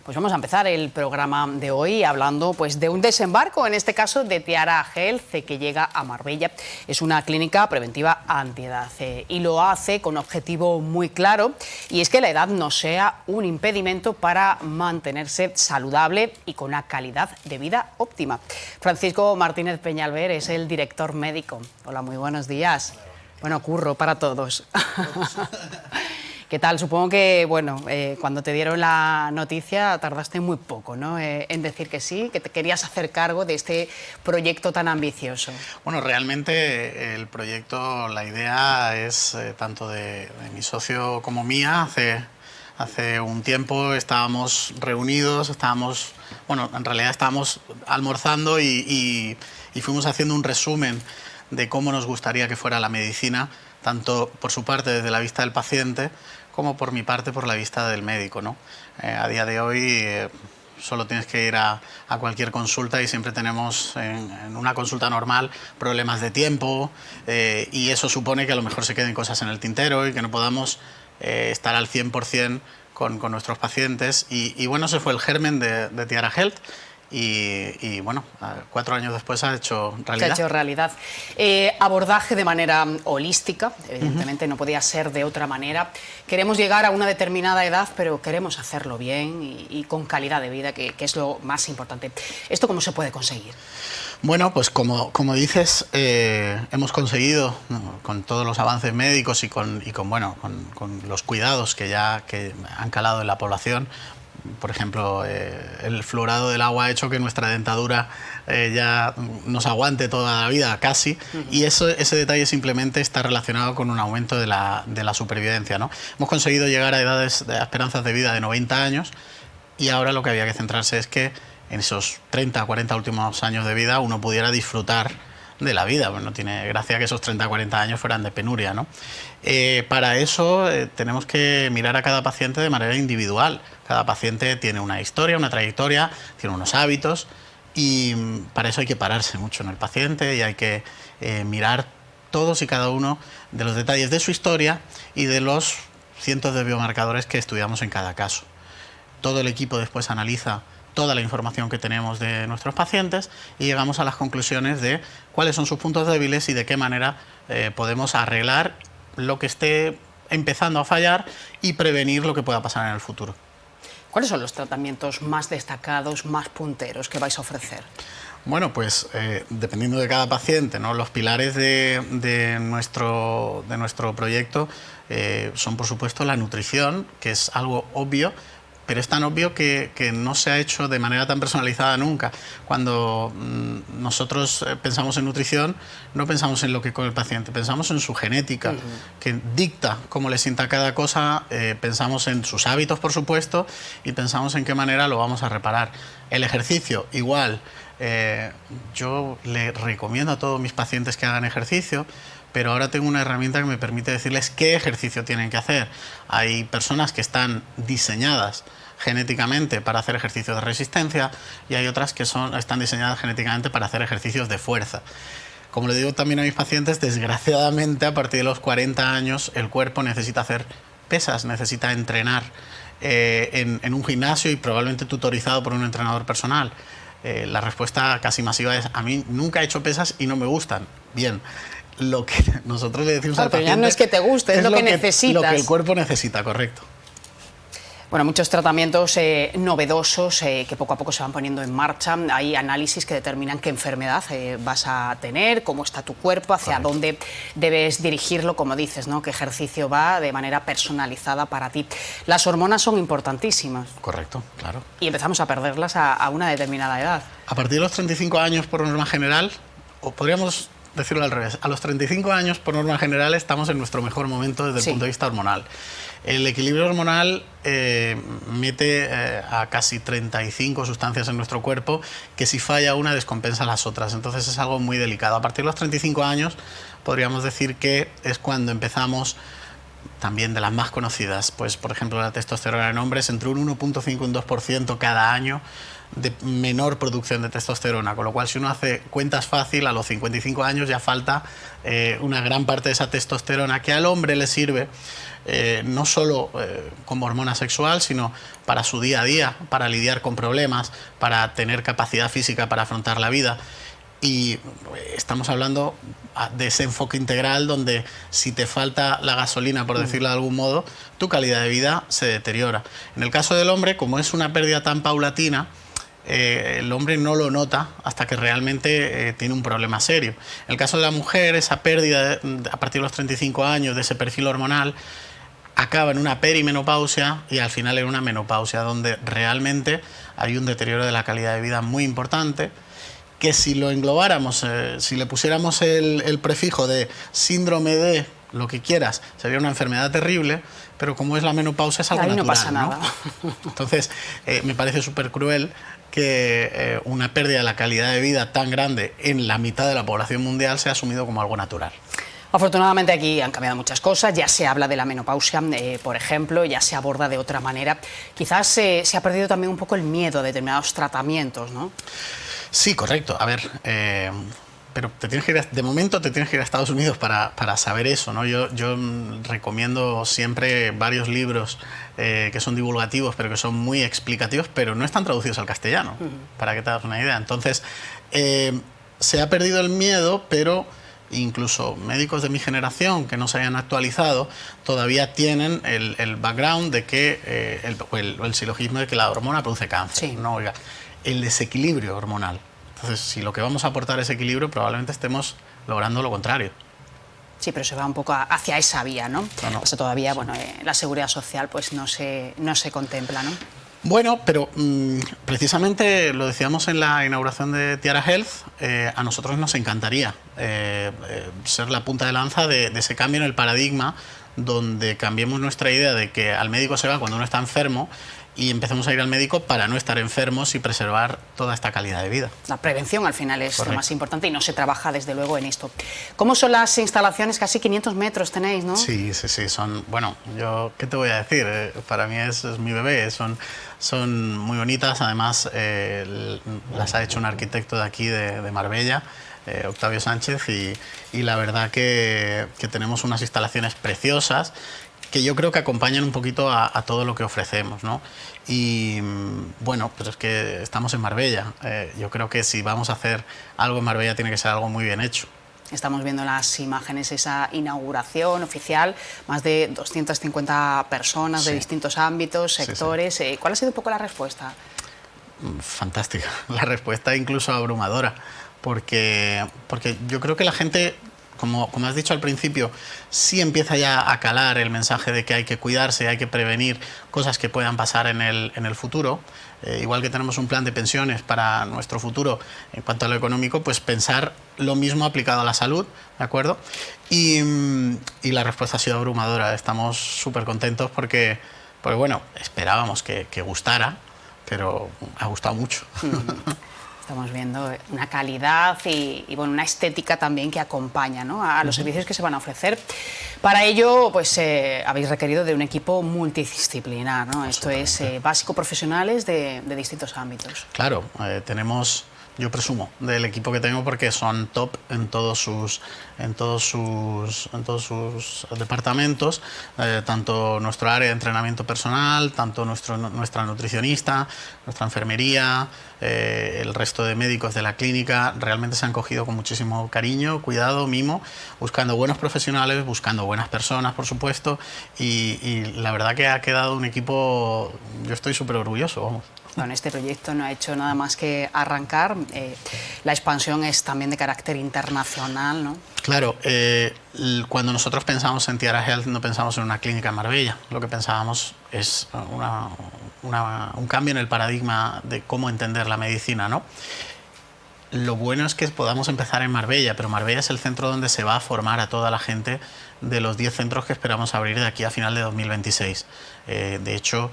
Pues vamos a empezar el programa de hoy hablando de un desembarco, en este caso de Tiara Health, que llega a Marbella. Es una clínica preventiva antiedad y lo hace con un objetivo muy claro, y es que la edad no sea un impedimento para mantenerse saludable y con una calidad de vida óptima. Francisco Martínez Peñalver es el director médico. Hola, muy buenos días. Bueno, curro para todos. ¿Qué tal? Supongo que, cuando te dieron la noticia tardaste muy poco, ¿no?, en decir que sí, que te querías hacer cargo de este proyecto tan ambicioso. Bueno, realmente el proyecto, la idea es tanto de mi socio como mía. Hace un tiempo estábamos reunidos, en realidad estábamos almorzando y fuimos haciendo un resumen de cómo nos gustaría que fuera la medicina, tanto por su parte desde la vista del paciente, como por mi parte por la vista del médico, ¿no? A día de hoy solo tienes que ir a cualquier consulta y siempre tenemos en una consulta normal problemas de tiempo, y eso supone que a lo mejor se queden cosas en el tintero y que no podamos estar al 100% con nuestros pacientes. Y bueno, ese fue el germen de Tiara Health. Y bueno, 4 años después se ha hecho realidad. Se ha hecho realidad. Abordaje de manera holística, evidentemente no podía ser de otra manera. Queremos llegar a una determinada edad, pero queremos hacerlo bien y con calidad de vida, que es lo más importante. ¿Esto cómo se puede conseguir? Bueno, pues como dices, hemos conseguido, ¿no?, con todos los avances médicos y con los cuidados que han calado en la población. Por ejemplo, el fluorado del agua ha hecho que nuestra dentadura ya nos aguante toda la vida, casi, y ese detalle simplemente está relacionado con un aumento de la supervivencia, ¿no? Hemos conseguido llegar a esperanzas de vida de 90 años, y ahora lo que había que centrarse es que en esos 30 o 40 últimos años de vida uno pudiera disfrutar de la vida. Pues no tiene gracia que esos 30 o 40 años fueran de penuria, ¿no? Para eso tenemos que mirar a cada paciente de manera individual. Cada paciente tiene una historia, una trayectoria, tiene unos hábitos, y para eso hay que pararse mucho en el paciente y hay que mirar todos y cada uno de los detalles de su historia y de los cientos de biomarcadores que estudiamos en cada caso. Todo el equipo después analiza toda la información que tenemos de nuestros pacientes y llegamos a las conclusiones de cuáles son sus puntos débiles y de qué manera podemos arreglar lo que esté empezando a fallar y prevenir lo que pueda pasar en el futuro. ¿Cuáles son los tratamientos más destacados, más punteros que vais a ofrecer? Bueno, pues dependiendo de cada paciente, ¿no?, los pilares de nuestro proyecto son, por supuesto, la nutrición, que es algo obvio, pero es tan obvio que no se ha hecho de manera tan personalizada nunca. Cuando nosotros pensamos en nutrición, no pensamos en lo que come el paciente, pensamos en su genética, que dicta cómo le sienta cada cosa, pensamos en sus hábitos, por supuesto, y pensamos en qué manera lo vamos a reparar. El ejercicio, igual. Yo le recomiendo a todos mis pacientes que hagan ejercicio, pero ahora tengo una herramienta que me permite decirles qué ejercicio tienen que hacer. Hay personas que están diseñadas genéticamente para hacer ejercicios de resistencia y hay otras que están diseñadas genéticamente para hacer ejercicios de fuerza. Como le digo también a mis pacientes, desgraciadamente a partir de los 40 años el cuerpo necesita hacer pesas, necesita entrenar en un gimnasio y probablemente tutorizado por un entrenador personal. La respuesta casi masiva es: a mí nunca he hecho pesas y no me gustan. Bien. Lo que nosotros le decimos al paciente, ya no es que te guste, es lo que necesitas. Lo que el cuerpo necesita, correcto. Bueno, muchos tratamientos novedosos que poco a poco se van poniendo en marcha. Hay análisis que determinan qué enfermedad vas a tener, cómo está tu cuerpo, hacia dónde debes dirigirlo, como dices, ¿no?, qué ejercicio va de manera personalizada para ti. Las hormonas son importantísimas. Correcto, claro. Y empezamos a perderlas a una determinada edad. A partir de los 35 años, por norma general, o podríamos decirlo al revés, a los 35 años, por norma general, estamos en nuestro mejor momento desde el punto de vista hormonal. El equilibrio hormonal mete a casi 35 sustancias en nuestro cuerpo que, si falla una, descompensa las otras. Entonces es algo muy delicado. A partir de los 35 años podríamos decir que es cuando empezamos, también de las más conocidas, pues por ejemplo la testosterona en hombres, entre un 1,5 y un 2% cada año de menor producción de testosterona, con lo cual si uno hace cuentas fácil, a los 55 años ya falta una gran parte de esa testosterona que al hombre le sirve no solo como hormona sexual, sino para su día a día, para lidiar con problemas, para tener capacidad física para afrontar la vida. Y estamos hablando de ese enfoque integral donde si te falta la gasolina, por decirlo de algún modo, tu calidad de vida se deteriora. En el caso del hombre, como es una pérdida tan paulatina, el hombre no lo nota hasta que realmente tiene un problema serio. En el caso de la mujer, esa pérdida a partir de los 35 años de ese perfil hormonal acaba en una perimenopausia y al final en una menopausia, donde realmente hay un deterioro de la calidad de vida muy importante, que si lo englobáramos, si le pusiéramos el prefijo de síndrome de lo que quieras, sería una enfermedad terrible, pero como es la menopausia es algo natural, no pasa nada. Entonces, me parece súper cruel que una pérdida de la calidad de vida tan grande en la mitad de la población mundial sea asumido como algo natural. Afortunadamente aquí han cambiado muchas cosas, ya se habla de la menopausia, por ejemplo, ya se aborda de otra manera. Quizás se ha perdido también un poco el miedo a determinados tratamientos, ¿no? Sí, correcto. A ver, pero de momento te tienes que ir a Estados Unidos para saber eso, ¿no? Yo recomiendo siempre varios libros que son divulgativos, pero que son muy explicativos, pero no están traducidos al castellano, para que te hagas una idea. Entonces, se ha perdido el miedo, pero incluso médicos de mi generación que no se hayan actualizado todavía tienen el background de que el silogismo de que la hormona produce cáncer. Sí. No, oiga, el desequilibrio hormonal. Entonces, si lo que vamos a aportar es equilibrio, probablemente estemos logrando lo contrario. Sí, pero se va un poco hacia esa vía, ¿no? No. O sea, todavía, bueno, la seguridad social pues no se contempla, ¿no? Bueno, pero precisamente lo decíamos en la inauguración de Tiara Health, a nosotros nos encantaría ser la punta de lanza de ese cambio en el paradigma, donde cambiemos nuestra idea de que al médico se va cuando uno está enfermo y empecemos a ir al médico para no estar enfermos y preservar toda esta calidad de vida. La prevención al final es lo más importante y no se trabaja desde luego en esto. ¿Cómo son las instalaciones? Casi 500 metros tenéis, ¿no? Sí, son, bueno, yo, ¿qué te voy a decir? Para mí es mi bebé, son muy bonitas, además las ha hecho un arquitecto de aquí, de Marbella, Octavio Sánchez, y la verdad que tenemos unas instalaciones preciosas que yo creo que acompañan un poquito a todo lo que ofrecemos, ¿no? Y bueno, pues es que estamos en Marbella. Yo creo que si vamos a hacer algo en Marbella tiene que ser algo muy bien hecho. Estamos viendo las imágenes, esa inauguración oficial, más de 250 personas de distintos ámbitos, sectores. Sí. ¿Cuál ha sido un poco la respuesta? Fantástica, la respuesta incluso abrumadora, porque yo creo que la gente, como has dicho al principio, sí empieza ya a calar el mensaje de que hay que cuidarse, hay que prevenir cosas que puedan pasar en el futuro. Igual que tenemos un plan de pensiones para nuestro futuro en cuanto a lo económico, pues pensar lo mismo aplicado a la salud, ¿de acuerdo? Y la respuesta ha sido abrumadora. Estamos súper contentos porque bueno, esperábamos que gustara, pero ha gustado mucho. Estamos viendo una calidad y bueno, una estética también que acompaña, ¿no?, a los servicios que se van a ofrecer. Para ello, pues habéis requerido de un equipo multidisciplinar, ¿no? Esto es básico, profesionales de distintos ámbitos. Claro, tenemos, yo presumo del equipo que tengo porque son top en todos sus departamentos, tanto nuestro área de entrenamiento personal, tanto nuestra nutricionista, nuestra enfermería, el resto de médicos de la clínica. Realmente se han cogido con muchísimo cariño, cuidado, mimo, buscando buenos profesionales, buscando buenas personas, por supuesto, y la verdad que ha quedado un equipo, yo estoy súper orgulloso, vamos. Bueno, este proyecto no ha hecho nada más que arrancar. La expansión es también de carácter internacional, ¿no? Claro, cuando nosotros pensamos en Tiara Health no pensamos en una clínica en Marbella. Lo que pensábamos es un cambio en el paradigma de cómo entender la medicina, ¿no? Lo bueno es que podamos empezar en Marbella, pero Marbella es el centro donde se va a formar a toda la gente de los 10 centros que esperamos abrir de aquí a final de 2026. De hecho,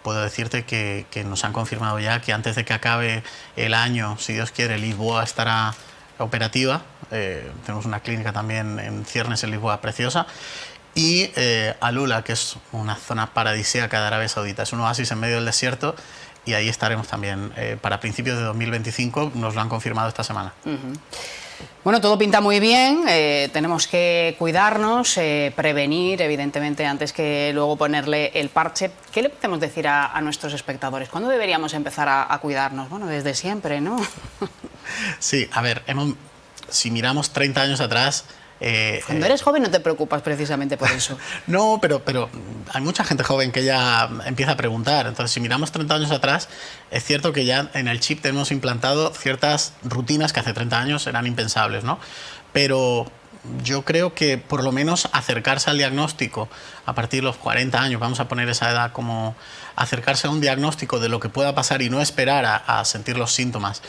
puedo decirte que nos han confirmado ya que antes de que acabe el año, si Dios quiere, Lisboa estará operativa. Tenemos una clínica también en ciernes en Lisboa preciosa. y Alula, que es una zona paradisíaca de Arabia Saudita. Es un oasis en medio del desierto y ahí estaremos también para principios de 2025, nos lo han confirmado esta semana. Bueno, todo pinta muy bien, tenemos que cuidarnos, prevenir, evidentemente, antes que luego ponerle el parche. ¿Qué le podemos decir a nuestros espectadores? ¿Cuándo deberíamos empezar a cuidarnos? Bueno, desde siempre, ¿no? Sí, a ver, si miramos 30 años atrás... Cuando eres joven no te preocupas precisamente por eso. No, pero hay mucha gente joven que ya empieza a preguntar. Entonces, si miramos 30 años atrás, es cierto que ya en el chip tenemos implantado ciertas rutinas que hace 30 años eran impensables, ¿no? Pero yo creo que por lo menos acercarse al diagnóstico a partir de los 40 años, vamos a poner esa edad como acercarse a un diagnóstico de lo que pueda pasar y no esperar a sentir los síntomas.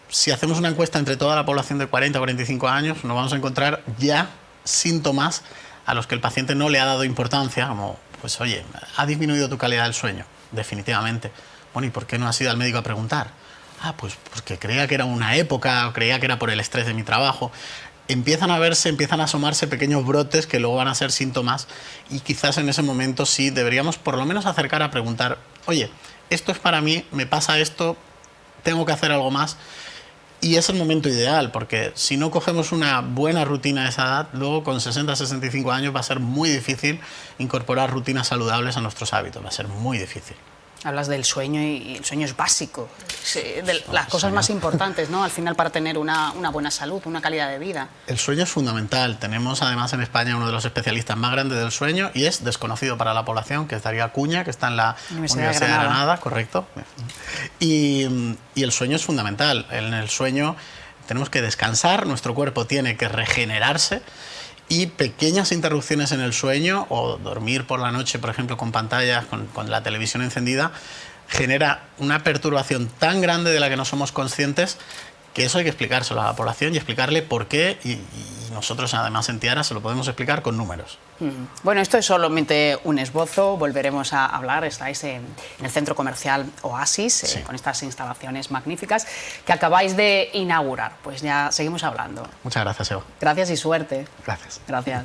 Si hacemos una encuesta entre toda la población de 40 a 45 años, nos vamos a encontrar ya síntomas a los que el paciente no le ha dado importancia, como, pues oye, ha disminuido tu calidad del sueño, definitivamente. Bueno, ¿y por qué no has ido al médico a preguntar? Ah, pues porque creía que era una época, o creía que era por el estrés de mi trabajo. Empiezan a verse, empiezan a asomarse pequeños brotes que luego van a ser síntomas y quizás en ese momento sí deberíamos por lo menos acercar a preguntar, oye, esto es para mí, me pasa esto, tengo que hacer algo más. Y es el momento ideal, porque si no cogemos una buena rutina a esa edad, luego con 60-65 años va a ser muy difícil incorporar rutinas saludables a nuestros hábitos, va a ser muy difícil. Hablas del sueño y el sueño es básico, de las cosas más importantes, ¿no? Al final para tener una buena salud, una calidad de vida. El sueño es fundamental. Tenemos además en España uno de los especialistas más grandes del sueño y es desconocido para la población, que es Darío Acuña, que está en la Universidad de Granada, correcto. Y el sueño es fundamental. En el sueño tenemos que descansar, nuestro cuerpo tiene que regenerarse y pequeñas interrupciones en el sueño o dormir por la noche, por ejemplo, con pantallas, con la televisión encendida, genera una perturbación tan grande de la que no somos conscientes que eso hay que explicárselo a la población y explicarle por qué y nosotros además en Tiara se lo podemos explicar con números. Bueno, esto es solamente un esbozo, volveremos a hablar, estáis en el centro comercial Oasis, sí, con estas instalaciones magníficas que acabáis de inaugurar, pues ya seguimos hablando. Muchas gracias, Eva. Gracias y suerte. Gracias. Gracias.